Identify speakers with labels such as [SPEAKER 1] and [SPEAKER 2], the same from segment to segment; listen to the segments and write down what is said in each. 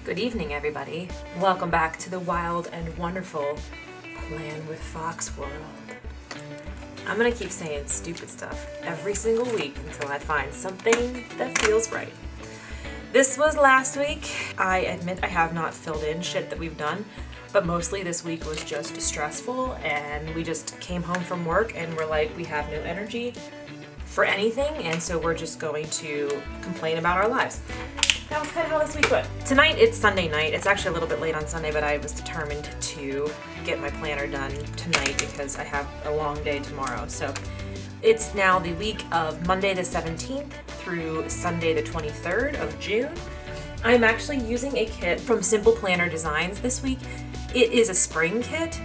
[SPEAKER 1] Good evening, everybody. Welcome back to the wild and wonderful Plan with Fox world. I'm gonna keep saying stupid stuff every single week until I find something that feels right. This was last week. I admit I have not filled in shit that we've done, but mostly this week was just stressful, and we just came home from work and we're like, we have no energy for anything, and so we're just going to complain about our lives. That was kind of how this week went. Tonight, it's Sunday night. It's actually a little bit late on Sunday, but I was determined to get my planner done tonight because I have a long day tomorrow. So it's now the week of Monday the 17th through Sunday the 23rd of June. I'm actually using a kit from Simple Planner Designs this week. It is a spring kit.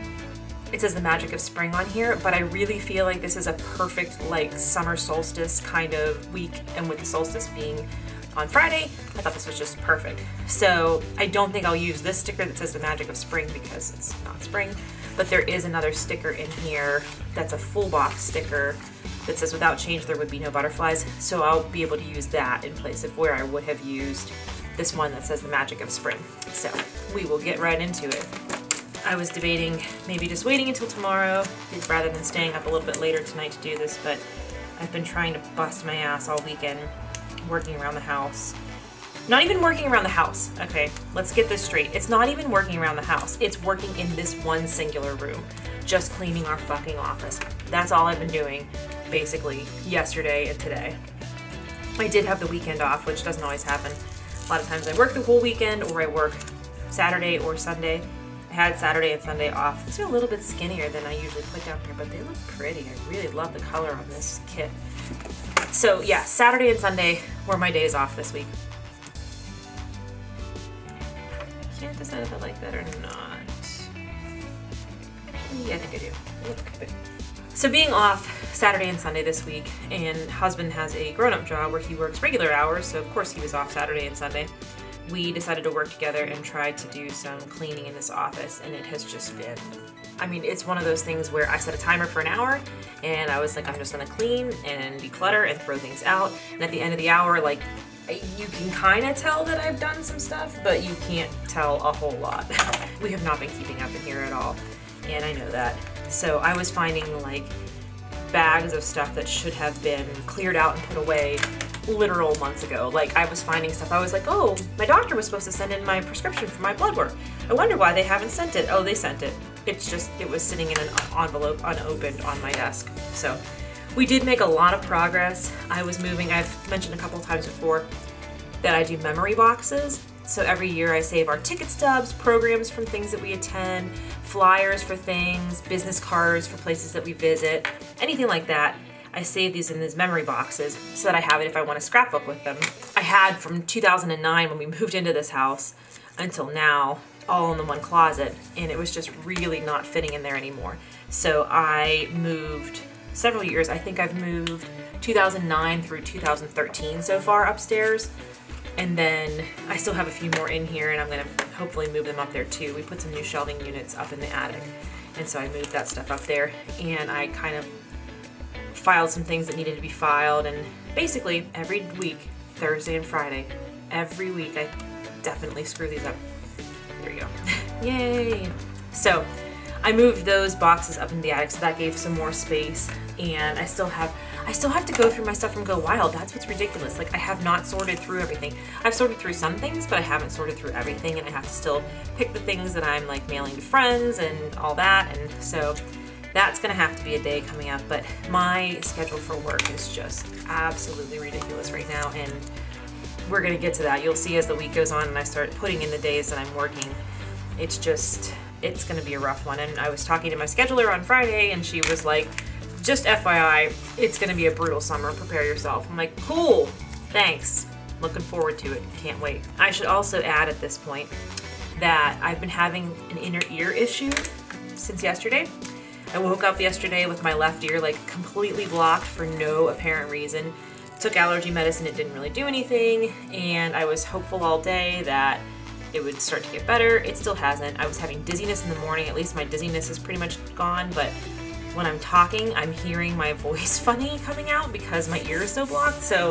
[SPEAKER 1] It says the magic of spring on here, but I really feel like this is a perfect like summer solstice kind of week, and with the solstice being on Friday, I thought this was just perfect. So I don't think I'll use this sticker that says the magic of spring because it's not spring, but there is another sticker in here that's a full box sticker that says without change there would be no butterflies. So I'll be able to use that in place of where I would have used this one that says the magic of spring. So we will get right into it. I was debating maybe just waiting until tomorrow rather than staying up a little bit later tonight to do this, but I've been trying to bust my ass all weekend working around the house. Not even working around the house. Okay, let's get this straight. It's not even working around the house. It's working in this one singular room. Just cleaning our fucking office. That's all I've been doing basically yesterday and today. I did have the weekend off, which doesn't always happen. A lot of times I work the whole weekend or I work Saturday or Sunday. I had Saturday and Sunday off. These are a little bit skinnier than I usually put down here, but they look pretty. I really love the color on this kit. So yeah, Saturday and Sunday were my days off this week. I can't decide if I like that or not. Yeah, I think I do. Okay. So being off Saturday and Sunday this week, and husband has a grown-up job where he works regular hours, so of course he was off Saturday and Sunday. We decided to work together and try to do some cleaning in this office, and it has just been, I mean, it's one of those things where I set a timer for an hour, and I was like, I'm just gonna clean and declutter and throw things out, and at the end of the hour, like, you can kind of tell that I've done some stuff, but you can't tell a whole lot. We have not been keeping up in here at all, and I know that. So I was finding, like, bags of stuff that should have been cleared out and put away literal months ago. Like, I was finding stuff, I was like, oh, my doctor was supposed to send in my prescription for my blood work. I wonder why they haven't sent it. Oh, they sent it. It's just, it was sitting in an envelope unopened on my desk. So we did make a lot of progress. I was moving, I've mentioned a couple of times before that I do memory boxes. So every year I save our ticket stubs, programs from things that we attend, flyers for things, business cards for places that we visit, anything like that. I save these in these memory boxes so that I have it if I want to scrapbook with them. I had from 2009 when we moved into this house until now, all in the one closet, and it was just really not fitting in there anymore. So I moved several years. I think I've moved 2009 through 2013 so far upstairs. And then I still have a few more in here, and I'm gonna hopefully move them up there too. We put some new shelving units up in the attic, and so I moved that stuff up there, and I kind of filed some things that needed to be filed, and basically every week, Thursday and Friday, every week I definitely screw these up. There you go. Yay! So I moved those boxes up in the attic, so that gave some more space, and I still have to go through my stuff from Go Wild. That's what's ridiculous. Like, I have not sorted through everything. I've sorted through some things, but I haven't sorted through everything, and I have to still pick the things that I'm like mailing to friends and all that, and so that's gonna have to be a day coming up. But my schedule for work is just absolutely ridiculous right now, and we're gonna get to that. You'll see as the week goes on and I start putting in the days that I'm working. It's gonna be a rough one. And I was talking to my scheduler on Friday, and she was like, just FYI, it's gonna be a brutal summer, prepare yourself. I'm like, cool, thanks. Looking forward to it, can't wait. I should also add at this point that I've been having an inner ear issue since yesterday. I woke up yesterday with my left ear like completely blocked for no apparent reason. Took allergy medicine, it didn't really do anything, and I was hopeful all day that it would start to get better. It still hasn't. I was having dizziness in the morning. At least my dizziness is pretty much gone, but when I'm talking, I'm hearing my voice funny coming out because my ear is so blocked. So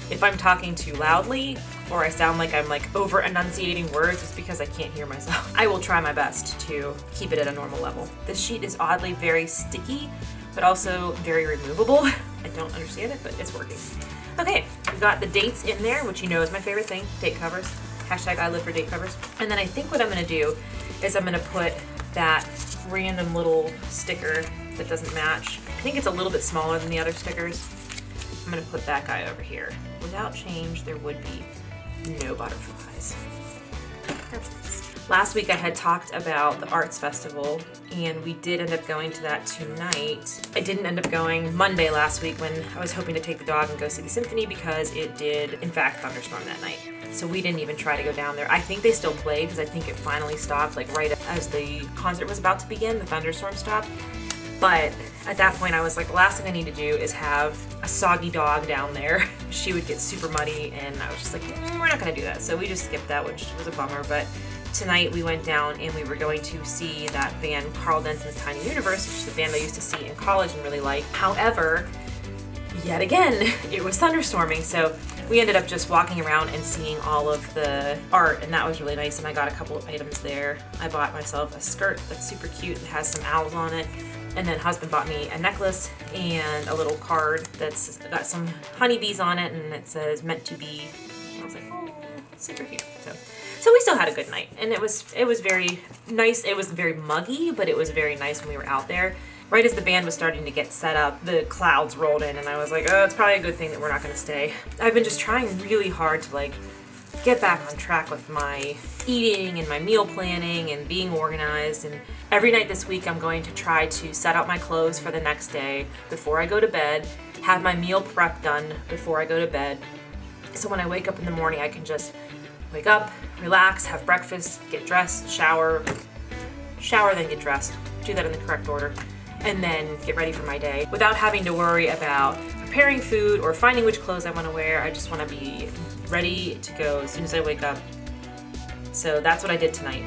[SPEAKER 1] if I'm talking too loudly, or I sound like I'm like over enunciating words, it's because I can't hear myself. I will try my best to keep it at a normal level. This sheet is oddly very sticky, but also very removable. I don't understand it, but it's working. Okay, we've got the dates in there, which you know is my favorite thing, date covers. Hashtag I live for date covers. And then I think what I'm gonna do is I'm gonna put that random little sticker that doesn't match. I think it's a little bit smaller than the other stickers. I'm gonna put that guy over here. Without change, there would be no butterflies. That's nice. Last week I had talked about the arts festival, and we did end up going to that tonight. I didn't end up going Monday last week when I was hoping to take the dog and go see the symphony because it did in fact thunderstorm that night. So we didn't even try to go down there. I think they still played because I think it finally stopped, like right as the concert was about to begin, the thunderstorm stopped. But at that point I was like, the last thing I need to do is have a soggy dog down there. She would get super muddy, and I was just like, we're not gonna do that. So we just skipped that, which was a bummer. But tonight we went down and we were going to see that band Carl Denson's Tiny Universe, which is a band I used to see in college and really like. However, yet again, it was thunderstorming, so we ended up just walking around and seeing all of the art, and that was really nice, and I got a couple of items there. I bought myself a skirt that's super cute and has some owls on it, and then husband bought me a necklace and a little card that's got some honeybees on it, and it says meant to be. I was like, oh, super cute. So we still had a good night, and it was very nice. It was very muggy, but it was very nice when we were out there. Right as the band was starting to get set up, the clouds rolled in, and I was like, oh, it's probably a good thing that we're not gonna stay. I've been just trying really hard to like get back on track with my eating and my meal planning and being organized, and every night this week I'm going to try to set out my clothes for the next day before I go to bed, have my meal prep done before I go to bed, so when I wake up in the morning I can just wake up, relax, have breakfast, get dressed, shower, then get dressed, do that in the correct order, and then get ready for my day without having to worry about preparing food or finding which clothes I want to wear. I just want to be ready to go as soon as I wake up. So that's what I did tonight.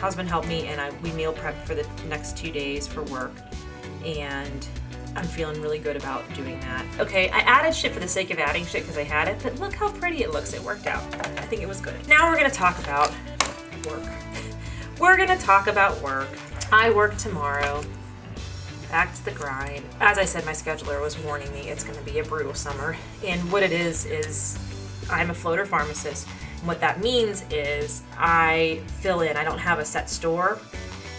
[SPEAKER 1] Husband helped me, and we meal prepped for the next 2 days for work, and I'm feeling really good about doing that. Okay, I added shit for the sake of adding shit because I had it, but look how pretty it looks. It worked out. I think it was good. Now we're gonna talk about work. We're gonna talk about work. I work tomorrow. Back to the grind. As I said, my scheduler was warning me it's gonna be a brutal summer. And what it is I'm a floater pharmacist. And what that means is I fill in. I don't have a set store.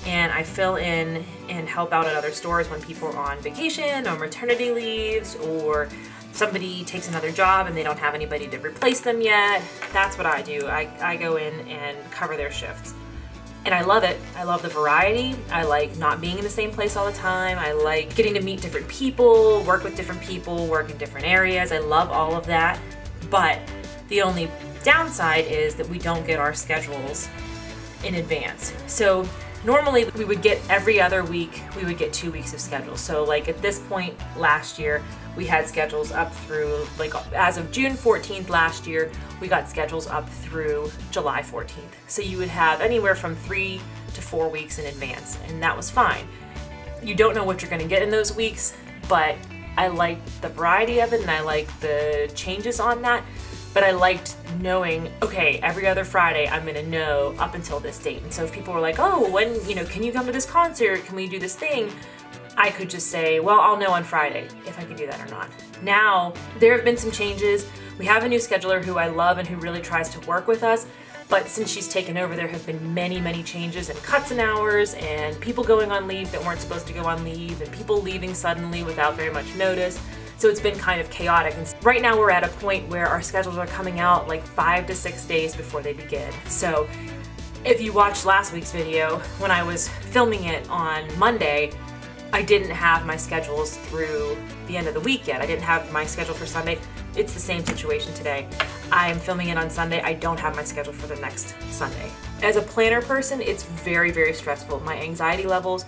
[SPEAKER 1] And I fill in and help out at other stores when people are on vacation or maternity leaves, or somebody takes another job and they don't have anybody to replace them yet. That's what I do. I go in and cover their shifts. And I love it. I love the variety. I like not being in the same place all the time. I like getting to meet different people, work with different people, work in different areas. I love all of that. But the only downside is that we don't get our schedules in advance. So normally we would get every other week, we would get 2 weeks of schedule. So like at this point last year, we had schedules up through, like as of June 14th last year, we got schedules up through July 14th. So you would have anywhere from 3 to 4 weeks in advance, and that was fine. You don't know what you're gonna get in those weeks, but I liked the variety of it and I liked the changes on that. But I liked knowing, okay, every other Friday I'm gonna know up until this date. And so if people were like, oh, when, can you come to this concert? Can we do this thing? I could just say, well, I'll know on Friday if I can do that or not. Now, there have been some changes. We have a new scheduler who I love and who really tries to work with us. But since she's taken over, there have been many, many changes and cuts in hours and people going on leave that weren't supposed to go on leave and people leaving suddenly without very much notice. So it's been kind of chaotic. And right now we're at a point where our schedules are coming out like 5 to 6 days before they begin. So if you watched last week's video, when I was filming it on Monday, I didn't have my schedules through the end of the week yet. I didn't have my schedule for Sunday. It's the same situation today. I am filming it on Sunday. I don't have my schedule for the next Sunday. As a planner person, it's very, very stressful. My anxiety levels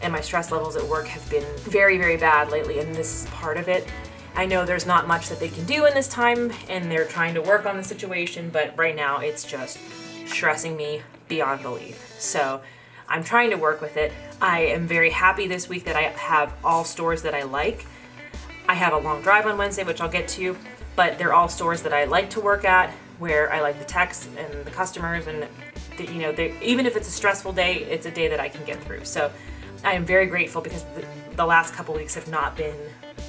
[SPEAKER 1] and my stress levels at work have been very, very bad lately, and this is part of it. I know there's not much that they can do in this time, and they're trying to work on the situation, but right now it's just stressing me beyond belief. So I'm trying to work with it. I am very happy this week that I have all stores that I like. I have a long drive on Wednesday, which I'll get to, but they're all stores that I like to work at. where I like the techs and the customers, and you know, even if it's a stressful day, it's a day that I can get through. So I am very grateful because the last couple weeks have not been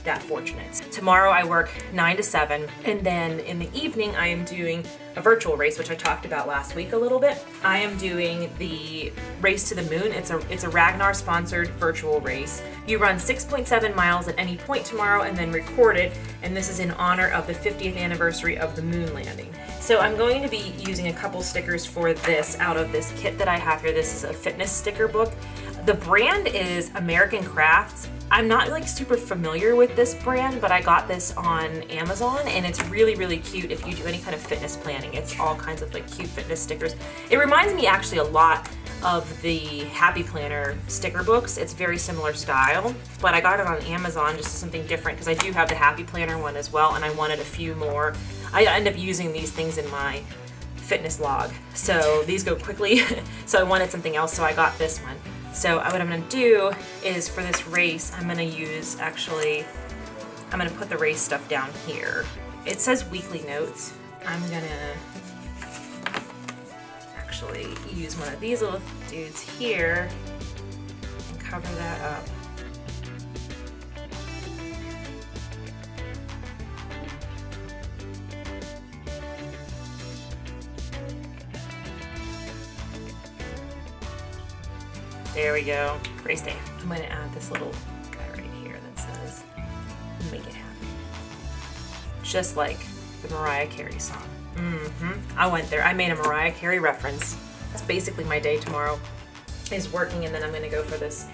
[SPEAKER 1] that fortunate. Tomorrow I work 9 to 7, and then in the evening I am doing a virtual race, which I talked about last week a little bit. I am doing the Race to the Moon. It's a Ragnar sponsored virtual race. You run 6.7 miles at any point tomorrow and then record it, and this is in honor of the 50th anniversary of the moon landing. So I'm going to be using a couple stickers for this out of this kit that I have here. This is a fitness sticker book. The brand is American Crafts. I'm not like super familiar with this brand, but I got this on Amazon, and it's really, really cute if you do any kind of fitness planning. It's all kinds of like cute fitness stickers. It reminds me actually a lot of the Happy Planner sticker books. It's very similar style, but I got it on Amazon just as something different because I do have the Happy Planner one as well, and I wanted a few more. I end up using these things in my fitness log, so these go quickly. So I wanted something else, so I got this one. So what I'm gonna do is for this race, I'm gonna put the race stuff down here. It says weekly notes. I'm gonna actually use one of these little dudes here and cover that up. There we go, race day. I'm gonna add this little guy right here that says, make it happen. Just like the Mariah Carey song. I went there, I made a Mariah Carey reference. That's basically my day tomorrow, is working, and then I'm gonna go for this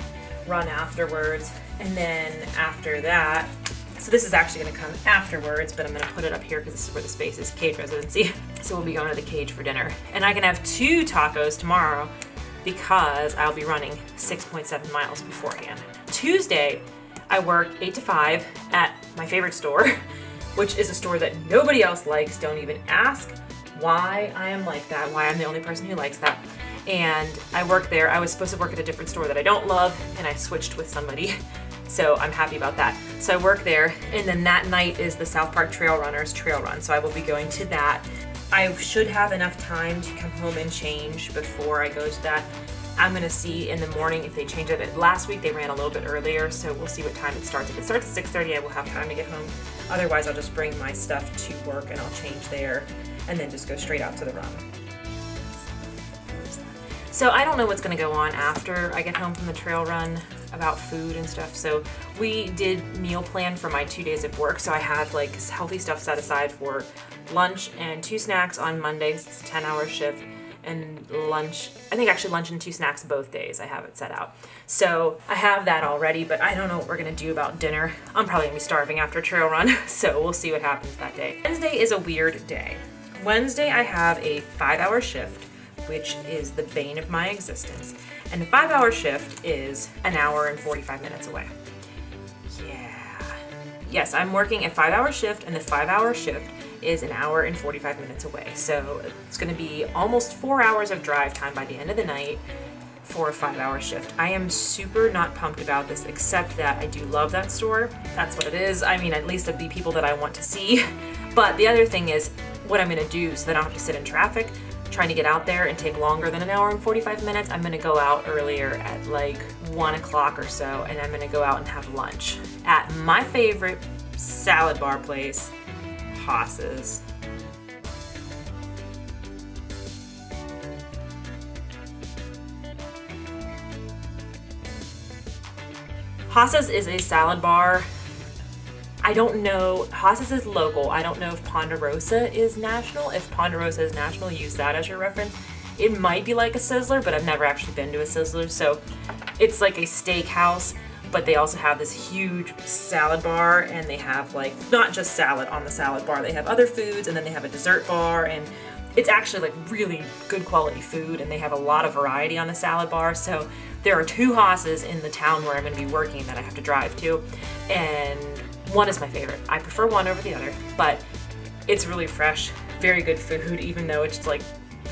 [SPEAKER 1] run afterwards. And then after that, so this is actually gonna come afterwards, but I'm gonna put it up here because this is where the space is, Cage Residency. So we'll be going to the Cage for dinner. And I can have 2 tacos tomorrow, because I'll be running 6.7 miles beforehand. Tuesday, I work 8 to 5 at my favorite store, which is a store that nobody else likes. Don't even ask why I am like that, why I'm the only person who likes that. And I work there. I was supposed to work at a different store that I don't love, and I switched with somebody. So I'm happy about that. So I work there, and then that night is the South Park Trail Runners Trail Run. So I will be going to that. I should have enough time to come home and change before I go to that. I'm gonna see in the morning if they change it. Last week they ran a little bit earlier, so we'll see what time it starts. If it starts at 6:30, I will have time to get home. Otherwise, I'll just bring my stuff to work and I'll change there and then just go straight out to the run. So I don't know what's gonna go on after I get home from the trail run about food and stuff. So we did meal plan for my 2 days of work. So I had like healthy stuff set aside for lunch and 2 snacks on Mondays. It's a 10-hour shift. And lunch, I think actually lunch and 2 snacks both days I have it set out. So I have that already, but I don't know what we're gonna do about dinner. I'm probably gonna be starving after a trail run, so we'll see what happens that day. Wednesday is a weird day. Wednesday I have a 5-hour shift, which is the bane of my existence. And the 5-hour shift is 1 hour and 45 minutes away. Yeah. Yes, I'm working a 5-hour shift, and the 5-hour shift is 1 hour and 45 minutes away. So it's gonna be almost 4 hours of drive time by the end of the night for a 5-hour shift. I am super not pumped about this, except that I do love that store. That's what it is. I mean, at least it'd be people that I want to see. But the other thing is what I'm gonna do so that I don't have to sit in traffic trying to get out there and take longer than 1 hour and 45 minutes. I'm gonna go out earlier at like 1 o'clock or so, and I'm gonna go out and have lunch at my favorite salad bar place, Haas's. Haas's is a salad bar. I don't know, Haas's is local. I don't know if Ponderosa is national. If Ponderosa is national, use that as your reference. It might be like a Sizzler, but I've never actually been to a Sizzler. So it's like a steakhouse, but they also have this huge salad bar, and they have like, not just salad on the salad bar, they have other foods, and then they have a dessert bar, and it's actually like really good quality food, and they have a lot of variety on the salad bar. So there are 2 Haas's in the town where I'm gonna be working that I have to drive to, and one is my favorite. I prefer one over the other, but it's really fresh, very good food, even though it's like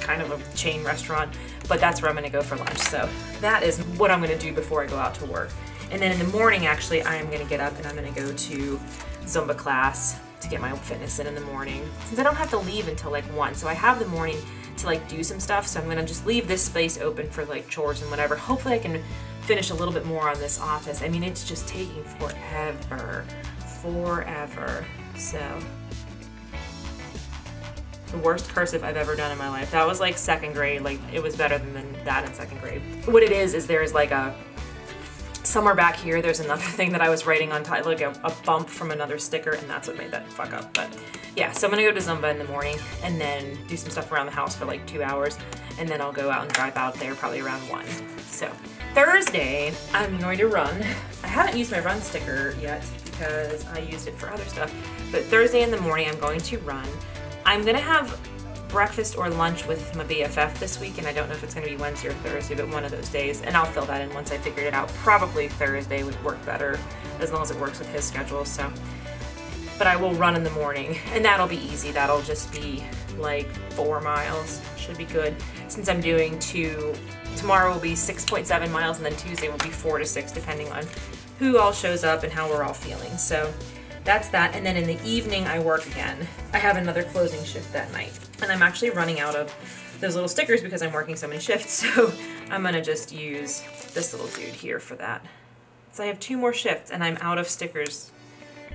[SPEAKER 1] kind of a chain restaurant, but that's where I'm gonna go for lunch. So that is what I'm gonna do before I go out to work. And then in the morning, actually, I'm gonna get up and I'm gonna go to Zumba class. to get my fitness in the morning, since I don't have to leave until like 1. So I have the morning to like do some stuff. So I'm gonna just leave this space open for like chores and whatever. Hopefully I can finish a little bit more on this office. I mean, it's just taking forever. So the worst cursive I've ever done in my life. That was like 2nd grade. Like, it was better than that in 2nd grade. What it is there's like a, somewhere back here, there's another thing that I was writing on top, like a bump from another sticker, and that's what made that fuck up. But yeah, so I'm gonna go to Zumba in the morning and then do some stuff around the house for like 2 hours, and then I'll go out and drive out there probably around 1. So Thursday, I'm going to run. I haven't used my run sticker yet because I used it for other stuff, but Thursday in the morning I'm going to run. I'm gonna have breakfast or lunch with my BFF this week, and I don't know if it's gonna be Wednesday or Thursday, but one of those days, and I'll fill that in once I figured it out. Probably Thursday would work better, as long as it works with his schedule, so. But I will run in the morning, and that'll be easy. That'll just be like 4 miles, should be good. Since I'm doing tomorrow will be 6.7 miles, and then Tuesday will be 4 to 6, depending on who all shows up and how we're all feeling. So that's that, and then in the evening I work again. I have another closing shift that night, and I'm actually running out of those little stickers because I'm working so many shifts, so I'm gonna just use this little dude here for that. So I have 2 more shifts and I'm out of stickers.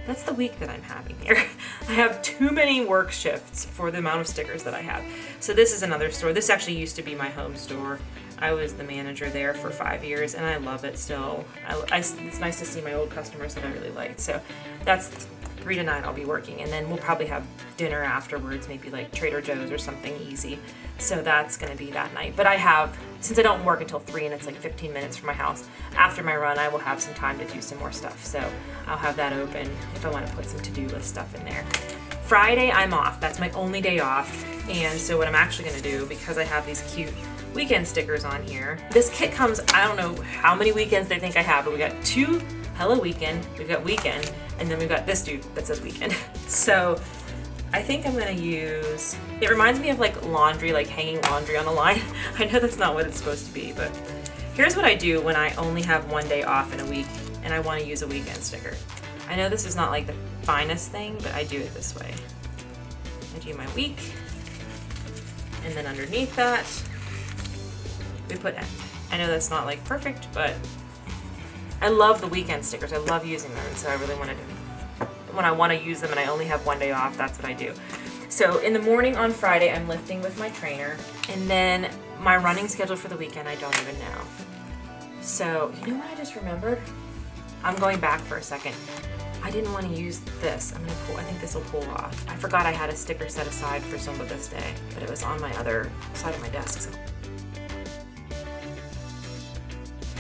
[SPEAKER 1] That's the week that I'm having here. I have too many work shifts for the amount of stickers that I have. So this is another store. This actually used to be my home store. I was the manager there for 5 years, and I love it still. It's nice to see my old customers that I really liked. So that's 3 to 9 I'll be working, and then we'll probably have dinner afterwards, maybe like Trader Joe's or something easy. So that's gonna be that night. But I have, since I don't work until 3 and it's like 15 minutes from my house, after my run I will have some time to do some more stuff. So I'll have that open if I wanna put some to-do list stuff in there. Friday I'm off, that's my only day off. And so what I'm actually gonna do, because I have these cute weekend stickers on here, this kit comes, I don't know how many weekends they think I have, but we got 2 Hello Weekend, we've got Weekend, and then we've got this dude that says Weekend. So I think I'm gonna use, it reminds me of like laundry, like hanging laundry on a line. I know that's not what it's supposed to be, but here's what I do when I only have 1 day off in a week and I wanna use a weekend sticker. I know this is not like the finest thing, but I do it this way. I do my week, and then underneath that, we put end. I know that's not like perfect, but I love the weekend stickers. I love using them, and so I really want to, when I want to use them and I only have 1 day off, that's what I do. So in the morning on Friday, I'm lifting with my trainer, and then my running schedule for the weekend, I don't even know. So, you know what I just remembered? I'm going back for a second. I didn't want to use this. I'm gonna pull, I think this will pull off. I forgot I had a sticker set aside for Zumba this day, but it was on my other side of my desk. So.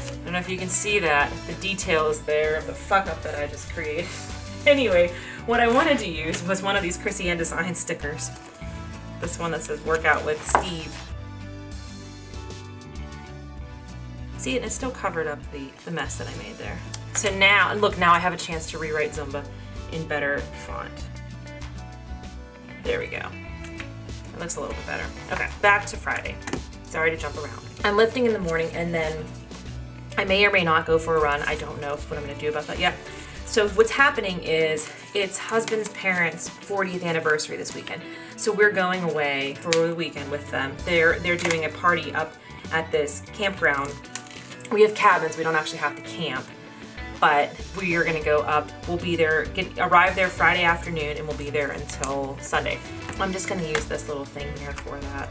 [SPEAKER 1] I don't know if you can see that. The detail is there of the fuck up that I just created. Anyway, what I wanted to use was one of these Chrissy Ann Design stickers. This one that says Workout with Steve. See, and it still covered up the mess that I made there. So now, and look, now I have a chance to rewrite Zumba in better font. There we go. It looks a little bit better. Okay, back to Friday. Sorry to jump around. I'm lifting in the morning, and then I may or may not go for a run. I don't know what I'm gonna do about that yet. So what's happening is it's husband's parents' 40th anniversary this weekend. So we're going away for the weekend with them. They're doing a party up at this campground. We have cabins, we don't actually have to camp, but we are gonna go up. We'll be there, arrive there Friday afternoon, and we'll be there until Sunday. I'm just gonna use this little thing here for that.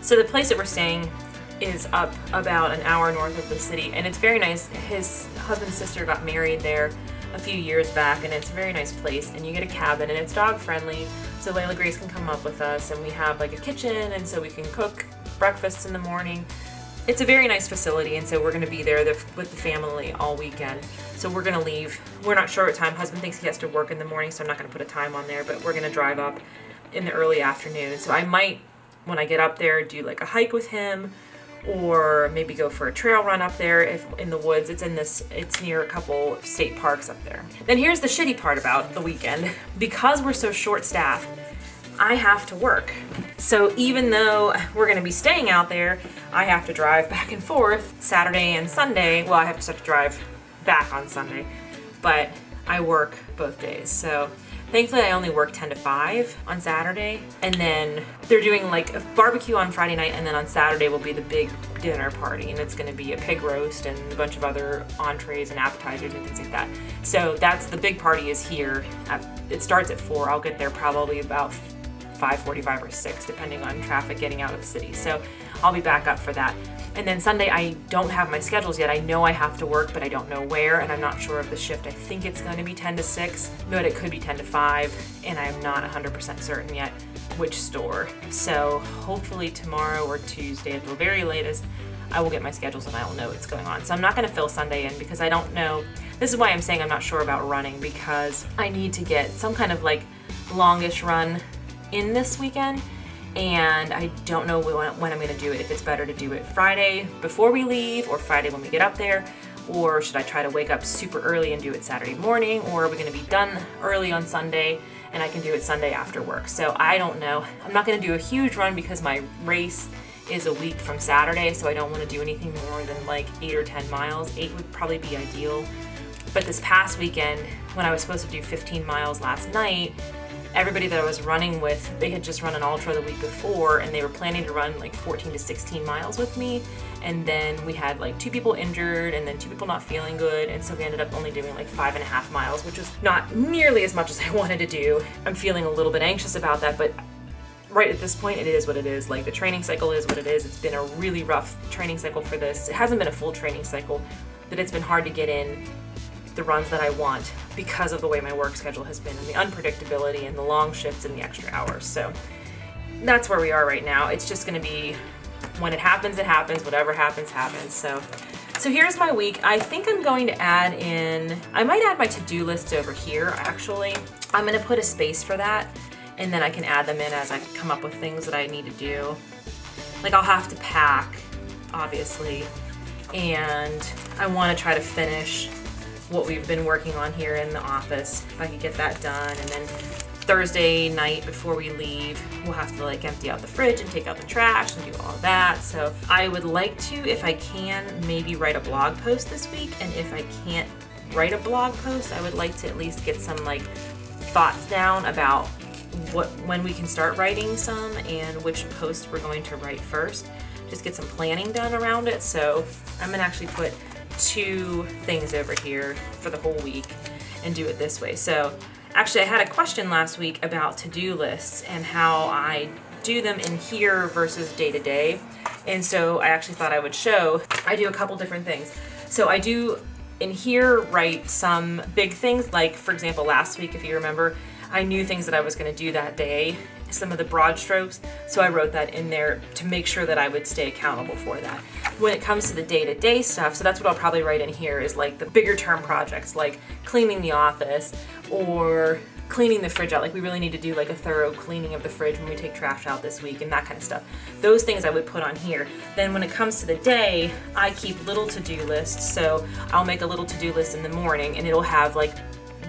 [SPEAKER 1] So the place that we're staying is up about an hour north of the city, and it's very nice. His husband's sister got married there a few years back, and it's a very nice place, and you get a cabin, and it's dog friendly, so Layla Grace can come up with us, and we have like a kitchen, and so we can cook breakfasts in the morning. It's a very nice facility, and so we're gonna be there with the family all weekend. So we're gonna leave, we're not sure what time. Husband thinks he has to work in the morning, so I'm not gonna put a time on there, but we're gonna drive up in the early afternoon. So I might, when I get up there, do like a hike with him, or maybe go for a trail run up there if in the woods. It's near a couple state parks up there. Then here's the shitty part about the weekend. Because we're so short-staffed, I have to work. So even though we're gonna be staying out there, I have to drive back and forth Saturday and Sunday. Well, I have to drive back on Sunday, but I work both days. So thankfully I only work 10 to 5 on Saturday, and then they're doing like a barbecue on Friday night, and then on Saturday will be the big dinner party, and it's gonna be a pig roast and a bunch of other entrees and appetizers and things like that. So that's the big party is here. It starts at 4. I'll get there probably about 5:45 or 6, depending on traffic getting out of the city. So I'll be back up for that. And then Sunday, I don't have my schedules yet. I know I have to work, but I don't know where, and I'm not sure of the shift. I think it's going to be 10 to 6, but it could be 10 to 5, and I'm not 100% certain yet which store. So hopefully tomorrow or Tuesday at the very latest, I will get my schedules and I will know what's going on. So I'm not going to fill Sunday in because I don't know. This is why I'm saying I'm not sure about running, because I need to get some kind of like longish run in this weekend, and I don't know when I'm going to do it. If it's better to do it Friday before we leave or Friday when we get up there, or should I try to wake up super early and do it Saturday morning, or are we going to be done early on Sunday and I can do it Sunday after work? So I don't know. I'm not going to do a huge run because my race is a week from Saturday, so I don't want to do anything more than like 8 or 10 miles. 8 would probably be ideal. But this past weekend, when I was supposed to do 15 miles last night, everybody that I was running with, they had just run an ultra the week before, and they were planning to run like 14 to 16 miles with me. And then we had like 2 people injured and then 2 people not feeling good. And so we ended up only doing like 5.5 miles, which was not nearly as much as I wanted to do. I'm feeling a little bit anxious about that, but right at this point, it is what it is. Like, the training cycle is what it is. It's been a really rough training cycle for this. It hasn't been a full training cycle, but it's been hard to get in the runs that I want because of the way my work schedule has been and the unpredictability and the long shifts and the extra hours. So that's where we are right now. It's just going to be when it happens, it happens. Whatever happens, happens. So here's my week. I think I'm going to add in, I might add my to-do lists over here, actually. I'm going to put a space for that, and then I can add them in as I come up with things that I need to do. Like, I'll have to pack, obviously, and I want to try to finish what we've been working on here in the office, if I could get that done. And then Thursday night before we leave, we'll have to like empty out the fridge and take out the trash and do all that. So I would like to, if I can, maybe write a blog post this week. And if I can't write a blog post, I would like to at least get some like thoughts down about when we can start writing some and which post we're going to write first. Just get some planning done around it. So I'm gonna actually put 2 things over here for the whole week and do it this way. So actually, I had a question last week about to-do lists and how I do them in here versus day-to-day. And so I actually thought I would show, I do a couple different things. So I do in here write some big things, like for example, last week, if you remember, I knew things that I was going to do that day, some of the broad strokes, so I wrote that in there to make sure that I would stay accountable for that. When it comes to the day-to-day stuff, so that's what I'll probably write in here, is like the bigger term projects, like cleaning the office or cleaning the fridge out. Like, we really need to do like a thorough cleaning of the fridge when we take trash out this week and that kind of stuff. Those things I would put on here. Then when it comes to the day, I keep little to-do lists, so I'll make a little to-do list in the morning and it'll have like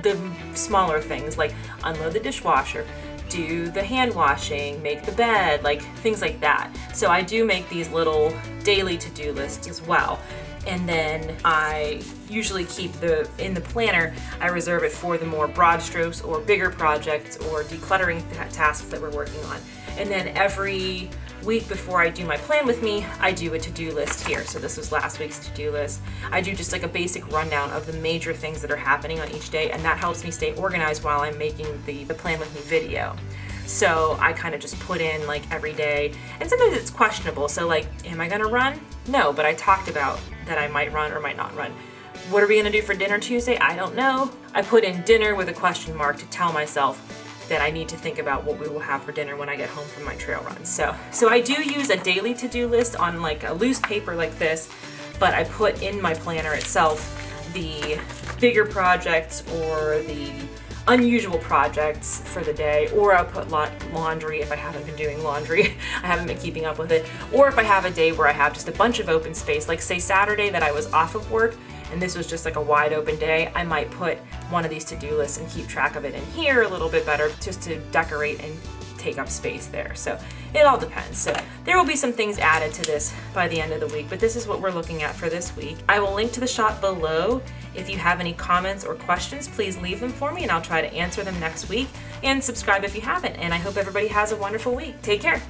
[SPEAKER 1] the smaller things, like unload the dishwasher, do the hand washing, make the bed, like things like that. So I do make these little daily to-do lists as well. And then I usually keep in the planner, I reserve it for the more broad strokes or bigger projects or decluttering tasks that we're working on. And then every week before I do my plan with me, I do a to-do list here. So this was last week's to-do list. I do just like a basic rundown of the major things that are happening on each day, and that helps me stay organized while I'm making the plan with me video. So I kind of just put in like every day, and sometimes it's questionable. So like, am I gonna run? No, but I talked about that I might run or might not run. What are we gonna do for dinner Tuesday? I don't know. I put in dinner with a question mark to tell myself that I need to think about what we will have for dinner when I get home from my trail run. So I do use a daily to-do list on like a loose paper like this, but I put in my planner itself the bigger projects or the unusual projects for the day, or I'll put laundry if I haven't been doing laundry. I haven't been keeping up with it. Or if I have a day where I have just a bunch of open space, like say Saturday that I was off of work and this was just like a wide open day, I might put one of these to-do lists and keep track of it in here a little bit better, just to decorate and take up space there. So it all depends. So there will be some things added to this by the end of the week, but this is what we're looking at for this week. I will link to the shot below. If you have any comments or questions, please leave them for me and I'll try to answer them next week. And subscribe if you haven't. And I hope everybody has a wonderful week. Take care.